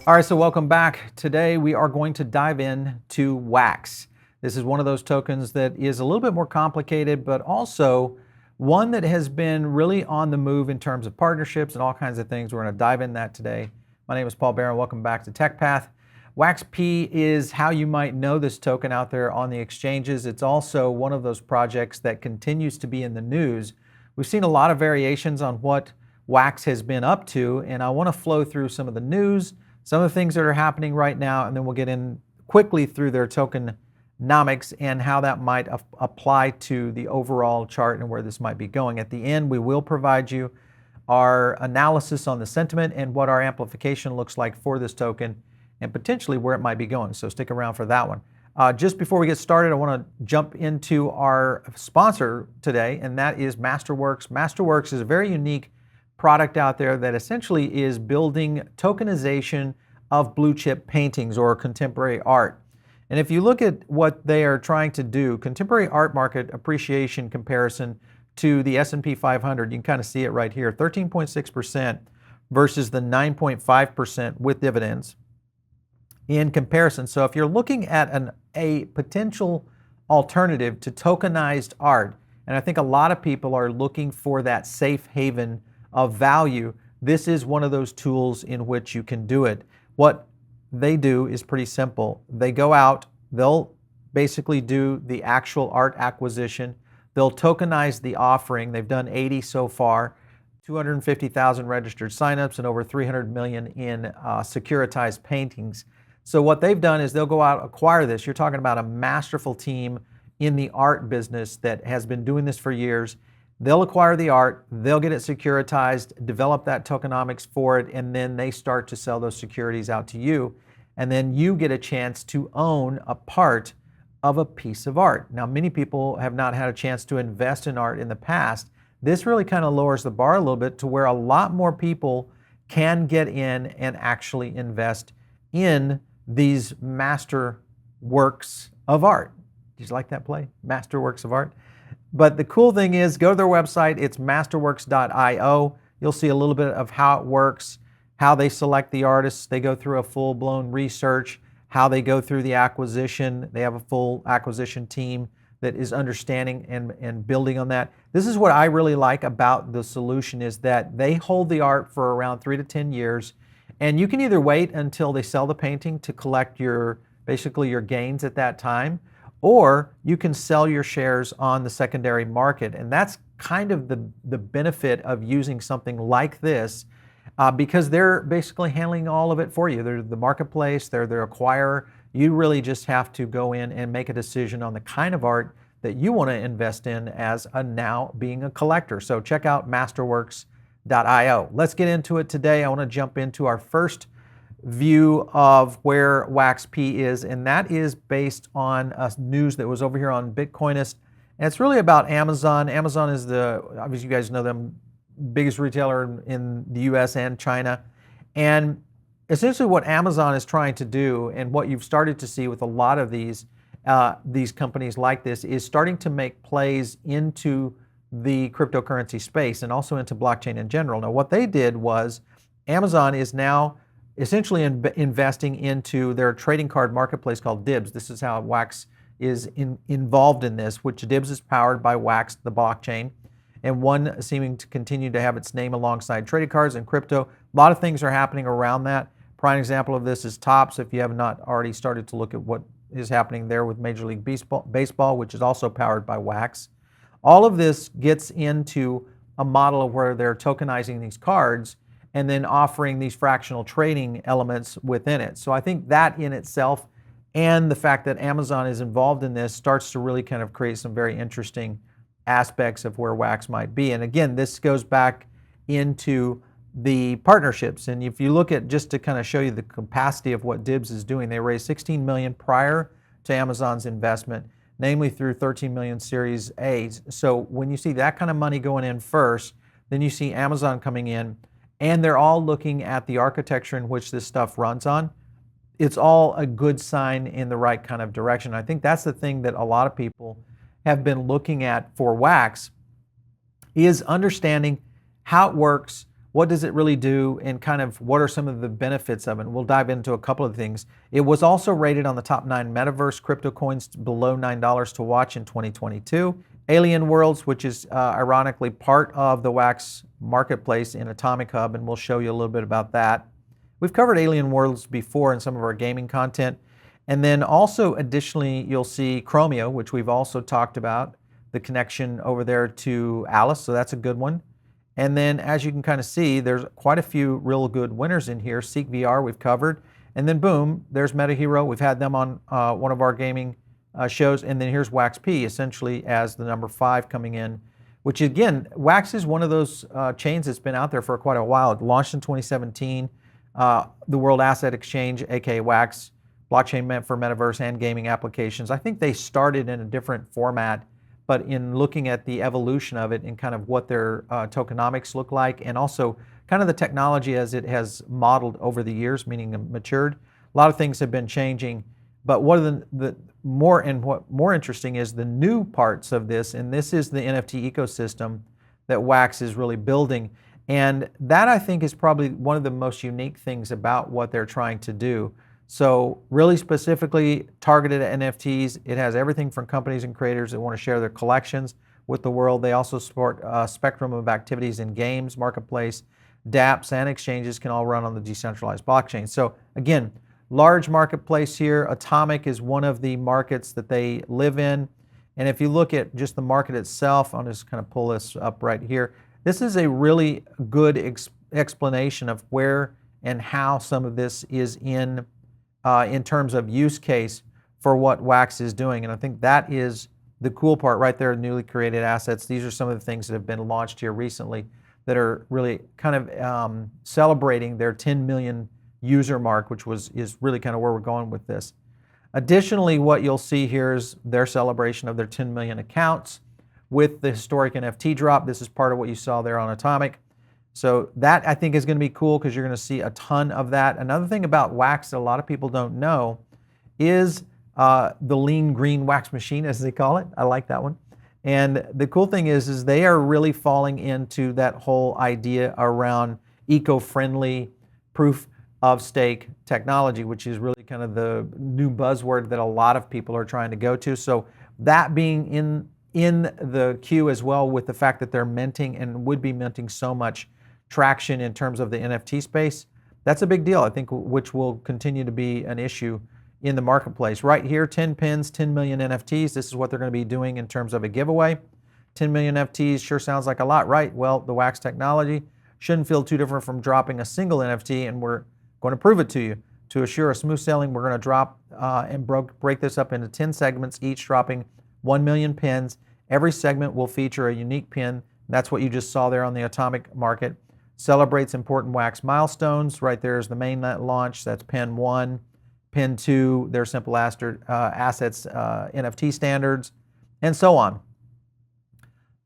All right, so welcome back. Today we are going to dive in to WAXE. This is one of those tokens that is a little bit more complicated, but also one that has been really on the move in terms of partnerships and all kinds of things. We're going to dive in that today. My name is Paul Barron. Welcome back to TechPath. WAXP is how you might know this token out there on the exchanges. It's also one of those projects that continues to be in the news. We've seen a lot of variations on what WAXE has been up to, and I want to flow through some of the news, some of the things that are happening right now, and then we'll get in quickly through their tokenomics and how that might apply to the overall chart and where this might be going. At the end, we will provide you our analysis on the sentiment and what our amplification looks like for this token and potentially where it might be going. So stick around for that one. Just before we get started, I want to jump into our sponsor today, and that is Masterworks. Masterworks is a very unique product out there that essentially is building tokenization of blue chip paintings or contemporary art. And if you look at what they are trying to do, contemporary art market appreciation comparison to the S&P 500, you can kind of see it right here, 13.6% versus the 9.5% with dividends in comparison. So if you're looking at a potential alternative to tokenized art, and I think a lot of people are looking for that safe haven of value, this is one of those tools in which you can do it. What they do is pretty simple. They go out, they'll basically do the actual art acquisition, they'll tokenize the offering. They've done 80 so far, 250,000 registered signups and over 300 million in securitized paintings. So what they've done is they'll go out, acquire this. You're talking about a masterful team in the art business that has been doing this for years. They'll acquire the art, they'll get it securitized, develop that tokenomics for it, and then they start to sell those securities out to you. And then you get a chance to own a part of a piece of art. Now, many people have not had a chance to invest in art in the past. This really kind of lowers the bar a little bit to where a lot more people can get in and actually invest in these master works of art. Did you like that play? Master works of art. But the cool thing is, go to their website. It's masterworks.io. You'll see a little bit of how it works, how they select the artists. They go through a full-blown research, how they go through the acquisition. They have a full acquisition team that is understanding and building on that. This is what I really like about the solution, is that they hold the art for around 3 to 10 years. And you can either wait until they sell the painting to collect basically your gains at that time, or you can sell your shares on the secondary market. And that's kind of the benefit of using something like this, because they're basically handling all of it for you. They're the marketplace, they're their acquirer. You really just have to go in and make a decision on the kind of art that you want to invest in as now being a collector. So check out masterworks.io. Let's get into it today. I want to jump into our first view of where WAXP is, and that is based on news that was over here on Bitcoinist, and it's really about Amazon. Amazon is obviously you guys know them, biggest retailer in the US and China, and essentially what Amazon is trying to do, and what you've started to see with a lot of these companies like this, is starting to make plays into the cryptocurrency space and also into blockchain in general. Now what they did was, Amazon is now essentially investing into their trading card marketplace called Dibs. This is how WAXE is involved in this, which Dibs is powered by WAXE, the blockchain, and one seeming to continue to have its name alongside trading cards and crypto. A lot of things are happening around that. Prime example of this is Topps, if you have not already started to look at what is happening there with Major League Baseball, which is also powered by WAXE. All of this gets into a model of where they're tokenizing these cards and then offering these fractional trading elements within it. So I think that in itself, and the fact that Amazon is involved in this, starts to really kind of create some very interesting aspects of where WAXE might be. And again, this goes back into the partnerships. And if you look at, just to kind of show you the capacity of what Dibs is doing, they raised 16 million prior to Amazon's investment, namely through 13 million Series A. So when you see that kind of money going in first, then you see Amazon coming in, and they're all looking at the architecture in which this stuff runs on. It's all a good sign in the right kind of direction. I think that's the thing that a lot of people have been looking at for WAXE, is understanding how it works, what does it really do, and kind of what are some of the benefits of it. And we'll dive into a couple of things. It was also rated on the top 9 metaverse crypto coins below $9 to watch in 2022. Alien Worlds, which is ironically part of the WAX marketplace in Atomic Hub, and we'll show you a little bit about that. We've covered Alien Worlds before in some of our gaming content. And then also additionally, you'll see Chromio, which we've also talked about, the connection over there to Alice, so that's a good one. And then as you can kind of see, there's quite a few real good winners in here. Seek VR we've covered. And then boom, there's MetaHero. We've had them on one of our gaming shows. And then here's WAXP, essentially as the number 5 coming in, which again, WAX is one of those chains that's been out there for quite a while. It launched in 2017. The World Asset Exchange, aka WAX, blockchain meant for metaverse and gaming applications. I think they started in a different format, but in looking at the evolution of it and kind of what their tokenomics look like, and also kind of the technology as it has modeled over the years, meaning matured, a lot of things have been changing. But what more interesting is the new parts of this, and this is the NFT ecosystem that WAX is really building. And that I think is probably one of the most unique things about what they're trying to do. So really specifically targeted at NFTs, it has everything from companies and creators that want to share their collections with the world. They also support a spectrum of activities in games, marketplace, dApps, and exchanges can all run on the decentralized blockchain. So again, large marketplace here. Atomic is one of the markets that they live in. And if you look at just the market itself, I'll just kind of pull this up right here. This is a really good explanation of where and how some of this is in terms of use case for what WAX is doing. And I think that is the cool part right there, newly created assets. These are some of the things that have been launched here recently that are really kind of celebrating their 10 million user mark, which is really kind of where we're going with this. Additionally, what you'll see here is their celebration of their 10 million accounts with the historic NFT drop. This is part of what you saw there on Atomic. So that I think is going to be cool because you're going to see a ton of that. Another thing about WAX that a lot of people don't know is the lean green wax machine, as they call it. I like that one. And the cool thing is they are really falling into that whole idea around eco-friendly proof of stake technology, which is really kind of the new buzzword that a lot of people are trying to go to. So that being in the queue as well, with the fact that they're minting and would be minting so much traction in terms of the NFT space, that's a big deal, I think, which will continue to be an issue in the marketplace. Right here, 10 pins, 10 million NFTs. This is what they're going to be doing in terms of a giveaway. 10 million NFTs sure sounds like a lot, right? Well, the WAX technology shouldn't feel too different from dropping a single NFT, and we're going to prove it to you. To assure a smooth sailing, we're going to drop and break this up into 10 segments, each dropping 1 million pins. Every segment will feature a unique pin. That's what you just saw there on the Atomic market. Celebrates important WAX milestones. Right there is the mainnet launch. That's pin 1. Pin 2, their simple assets NFT standards, and so on.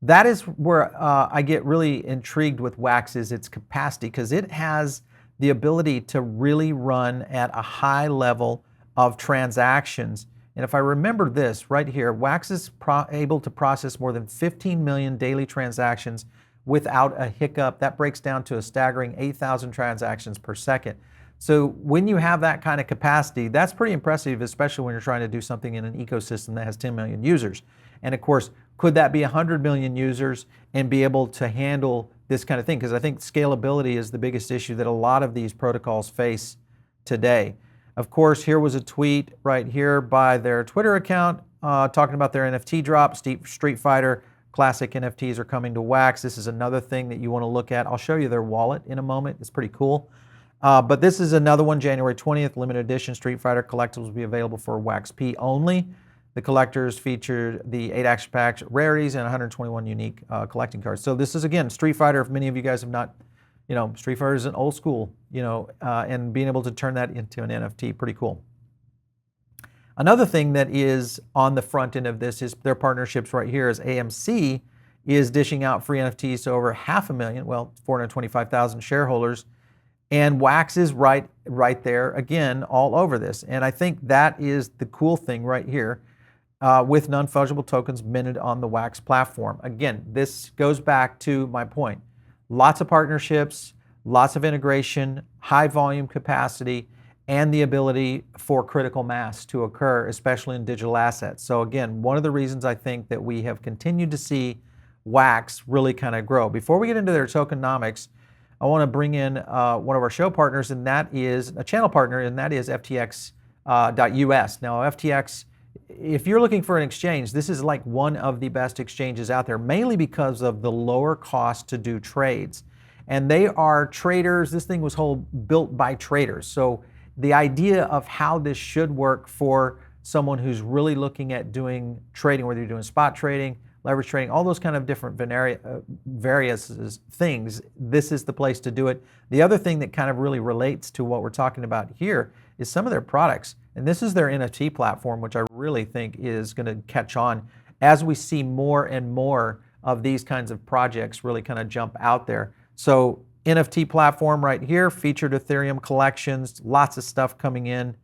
That is where I get really intrigued with WAX, is its capacity, because it has the ability to really run at a high level of transactions. And if I remember this right here, WAX is able to process more than 15 million daily transactions without a hiccup. That breaks down to a staggering 8,000 transactions per second. So when you have that kind of capacity, that's pretty impressive, especially when you're trying to do something in an ecosystem that has 10 million users. And of course, could that be 100 million users and be able to handle this kind of thing? Because I think scalability is the biggest issue that a lot of these protocols face today. Of course, here was a tweet right here by their Twitter account talking about their NFT drop. Street Fighter Classic NFTs are coming to WAX. This is another thing that you want to look at. I'll show you their wallet in a moment. It's pretty cool. But this is another one, January 20th, limited edition Street Fighter collectibles will be available for WAXP only. The collectors featured the 8 action packs, rarities, and 121 unique collecting cards. So this is, again, Street Fighter. If many of you guys have not, Street Fighter is an old school, and being able to turn that into an NFT, pretty cool. Another thing that is on the front end of this is their partnerships right here, as AMC is dishing out free NFTs to over 500,000, 425,000 shareholders. And WAX is right there, again, all over this. And I think that is the cool thing right here with non-fungible tokens minted on the WAX platform. Again, this goes back to my point. Lots of partnerships, lots of integration, high volume capacity, and the ability for critical mass to occur, especially in digital assets. So again, one of the reasons I think that we have continued to see WAXE really kind of grow. Before we get into their tokenomics, I want to bring in one of our show partners, and that is a channel partner, and that is FTX.us. Now, FTX, if you're looking for an exchange, this is like one of the best exchanges out there, mainly because of the lower cost to do trades. And they are traders. This thing was built by traders. So the idea of how this should work for someone who's really looking at doing trading, whether you're doing spot trading, leverage trading, all those kind of different various things, this is the place to do it. The other thing that kind of really relates to what we're talking about here is some of their products. And this is their NFT platform, which I really think is going to catch on as we see more and more of these kinds of projects really kind of jump out there. So NFT platform right here, featured Ethereum collections, lots of stuff coming in.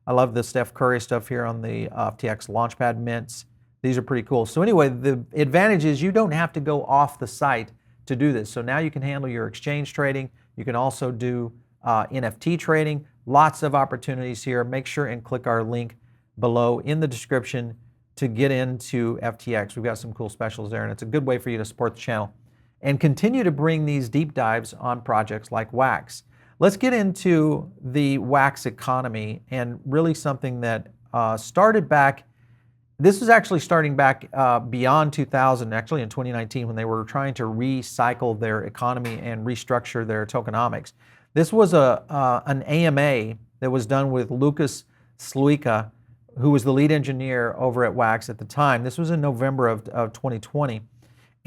I love the Steph Curry stuff here on the FTX Launchpad mints. These are pretty cool. So anyway, the advantage is you don't have to go off the site to do this. So now you can handle your exchange trading. You can also do NFT trading. Lots of opportunities here. Make sure and click our link below in the description to get into FTX. We've got some cool specials there, and it's a good way for you to support the channel and continue to bring these deep dives on projects like WAXE. Let's get into the WAXE economy, and really something that started back. This is actually starting back beyond 2000, actually in 2019, when they were trying to recycle their economy and restructure their tokenomics. This was an AMA that was done with Lucas Sluika, who was the lead engineer over at WAXE at the time. This was in November of 2020.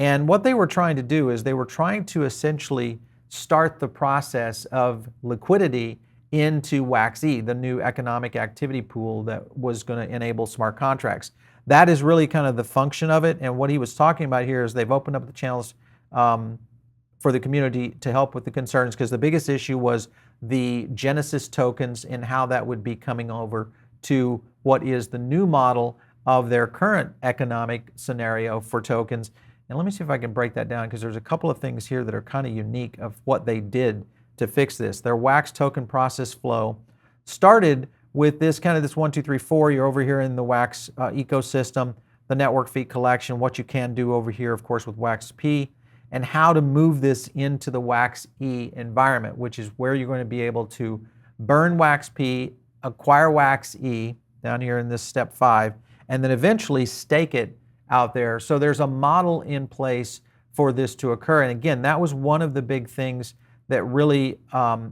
And what they were trying to do is they were trying to essentially start the process of liquidity into WAXE, the new economic activity pool that was going to enable smart contracts. That is really kind of the function of it. And what he was talking about here is they've opened up the channels for the community to help with the concerns, because the biggest issue was the Genesis tokens and how that would be coming over to what is the new model of their current economic scenario for tokens. And let me see if I can break that down, because there's a couple of things here that are kind of unique of what they did to fix this. Their WAXE token process flow started with this kind of this 1, 2, 3, 4. You're over here in the WAXE ecosystem, the network fee collection, what you can do over here, of course, with WAXP, and how to move this into the WAXE environment, which is where you're going to be able to burn WAXP, acquire WAXE down here in this step 5, and then eventually stake it out there. So there's a model in place for this to occur. And again, that was one of the big things that really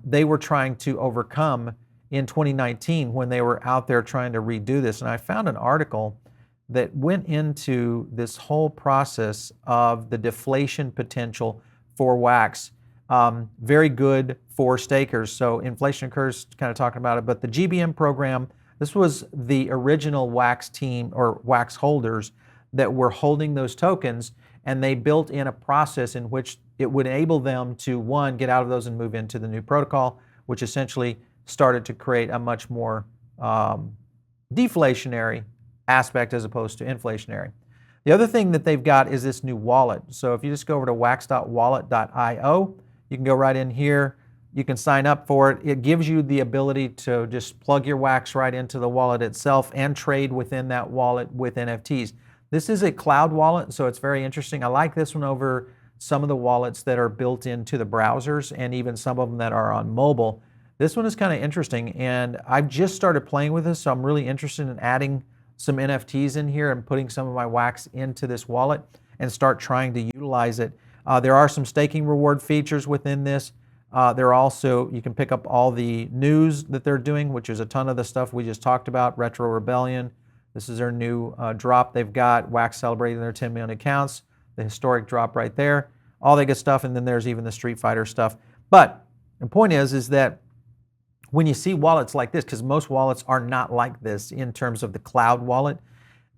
they were trying to overcome in 2019 when they were out there trying to redo this. And I found an article that went into this whole process of the deflation potential for WAXE. Very good for stakers. So inflation occurs, kind of talking about it, but the GBM program, this was the original WAXE team or WAXE holders that were holding those tokens, and they built in a process in which it would enable them to, one, get out of those and move into the new protocol, which essentially started to create a much more deflationary aspect as opposed to inflationary. The other thing that they've got is this new wallet. So if you just go over to wax.wallet.io, you can go right in here. You can sign up for it. It gives you the ability to just plug your WAXE right into the wallet itself and trade within that wallet with NFTs. This is a cloud wallet, so it's very interesting. I like this one over some of the wallets that are built into the browsers and even some of them that are on mobile. This one is kind of interesting, and I've just started playing with this, so I'm really interested in adding some NFTs in here and putting some of my WAXE into this wallet and start trying to utilize it. There are some staking reward features within this. There are also, you can pick up all the news that they're doing, which is a ton of the stuff we just talked about. Retro Rebellion. This is their new drop they've got. WAXE celebrating their 10 million accounts. The historic drop right there. All that good stuff, and then there's even the Street Fighter stuff. But the point is that when you see wallets like this, because most wallets are not like this in terms of the cloud wallet,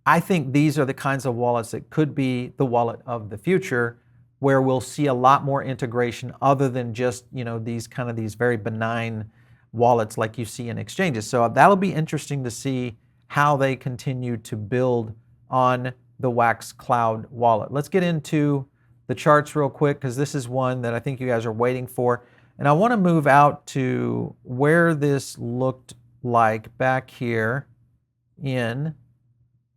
I think these are the kinds of wallets that could be the wallet of the future, where we'll see a lot more integration other than just, you know, these very benign wallets like you see in exchanges. So that'll be interesting to see how they continue to build on the WAXE cloud wallet. Let's get into the charts real quick, because this is one that I think you guys are waiting for. And I want to move out to where this looked like back here in,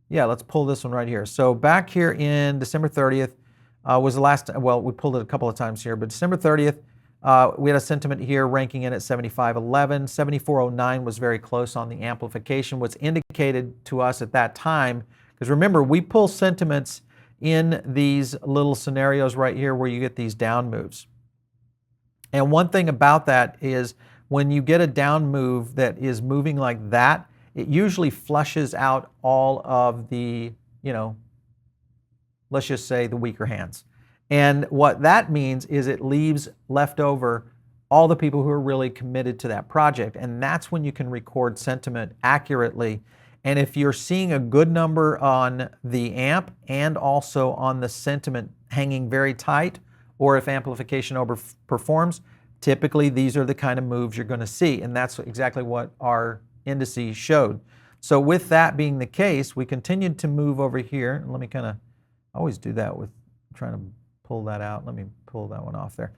yeah, let's pull this one right here. So back here in December 30th was the last, well, we pulled it a couple of times here, but December 30th, we had a sentiment here ranking in at 75.11. 74.09 was very close on the amplification. What's indicated to us at that time, because remember, we pull sentiments in these little scenarios right here where you get these down moves. And one thing about that is when you get a down move that is moving like that, it usually flushes out all of the, let's just say the weaker hands. And what that means is it leaves left over all the people who are really committed to that project. And that's when you can record sentiment accurately. And if you're seeing a good number on the amp and also on the sentiment hanging very tight, or if amplification overperforms, typically these are the kind of moves you're going to see. And that's exactly what our indices showed. So with that being the case, we continued to move over here. Let me I always do that with trying to pull that out. Let me pull that one off there.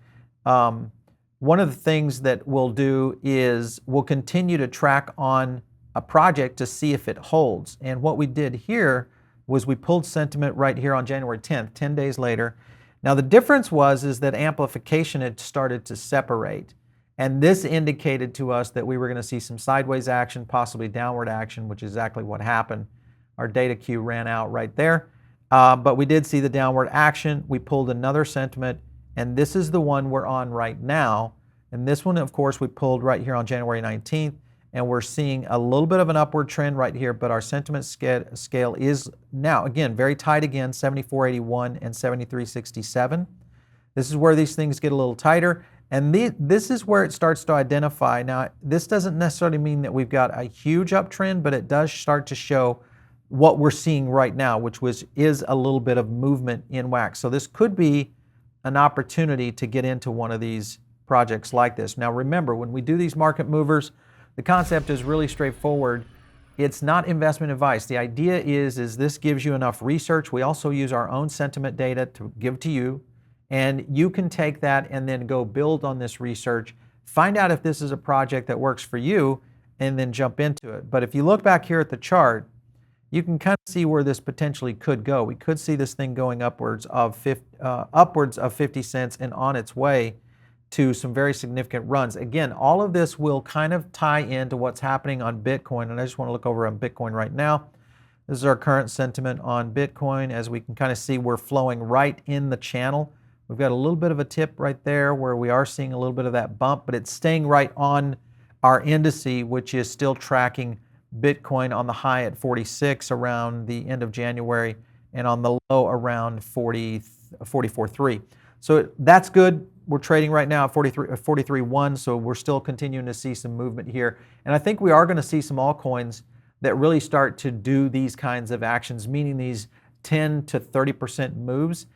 One of the things that we'll do is we'll continue to track on a project to see if it holds. And what we did here was we pulled sentiment right here on January 10th, 10 days later. Now the difference is that amplification had started to separate. And this indicated to us that we were going to see some sideways action, possibly downward action, which is exactly what happened. Our data queue ran out right there. But we did see the downward action. We pulled another sentiment, and this is the one we're on right now. And this one, of course, we pulled right here on January 19th, and we're seeing a little bit of an upward trend right here, but our sentiment scale is now, again, very tight again, 74.81 and 73.67. This is where these things get a little tighter, and this is where it starts to identify. Now, this doesn't necessarily mean that we've got a huge uptrend, but it does start to show what we're seeing right now, which is a little bit of movement in WAXE. So this could be an opportunity to get into one of these projects like this. Now remember, when we do these market movers, the concept is really straightforward. It's not investment advice. The idea is this gives you enough research. We also use our own sentiment data to give to you, and you can take that and then go build on this research, find out if this is a project that works for you, and then jump into it. But if you look back here at the chart, you can kind of see where this potentially could go. We could see this thing going upwards of 50 cents and on its way to some very significant runs. Again, all of this will kind of tie into what's happening on Bitcoin, and I just want to look over on Bitcoin right now. This is our current sentiment on Bitcoin. As we can kind of see, we're flowing right in the channel. We've got a little bit of a tip right there where we are seeing a little bit of that bump, but it's staying right on our indice, which is still tracking Bitcoin on the high at 46 around the end of January and on the low around 44.3. So that's good. We're trading right now at 43.1, so we're still continuing to see some movement here. And I think we are going to see some altcoins that really start to do these kinds of actions, meaning these 10 to 30% moves.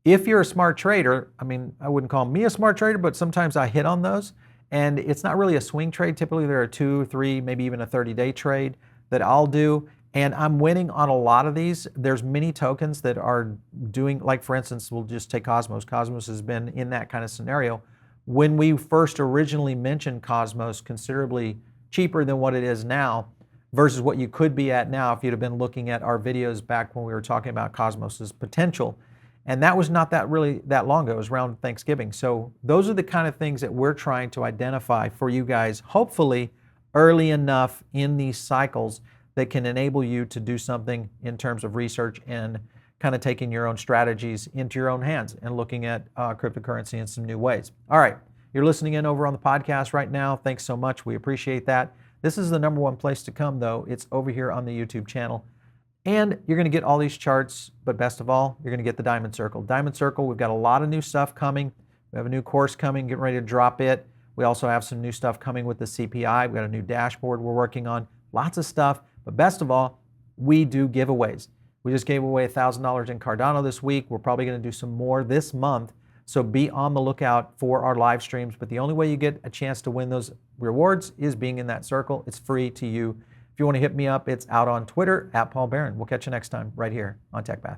If you're a smart trader, I mean, I wouldn't call me a smart trader, but sometimes I hit on those. And it's not really a swing trade. Typically there are 2, 3, maybe even a 30-day trade that I'll do. And I'm winning on a lot of these. There's many tokens that are doing, like for instance, we'll just take Cosmos. Cosmos has been in that kind of scenario. When we first originally mentioned Cosmos, considerably cheaper than what it is now versus what you could be at now if you'd have been looking at our videos back when we were talking about Cosmos's potential. And that was not really that long ago. It was around Thanksgiving. So those are the kind of things that we're trying to identify for you guys, hopefully early enough in these cycles that can enable you to do something in terms of research and kind of taking your own strategies into your own hands and looking at cryptocurrency in some new ways. All right, you're listening in over on the podcast right now. Thanks so much. We appreciate that. This is the #1 place to come, though. It's over here on the YouTube channel. And you're going to get all these charts, but best of all, you're going to get the Diamond Circle. Diamond Circle, we've got a lot of new stuff coming. We have a new course coming, getting ready to drop it. We also have some new stuff coming with the CPI. We've got a new dashboard we're working on. Lots of stuff. But best of all, we do giveaways. We just gave away $1,000 in Cardano this week. We're probably going to do some more this month. So be on the lookout for our live streams. But the only way you get a chance to win those rewards is being in that circle. It's free to you. If you want to hit me up, it's out on Twitter @Paul Barron. We'll catch you next time right here on TechPath.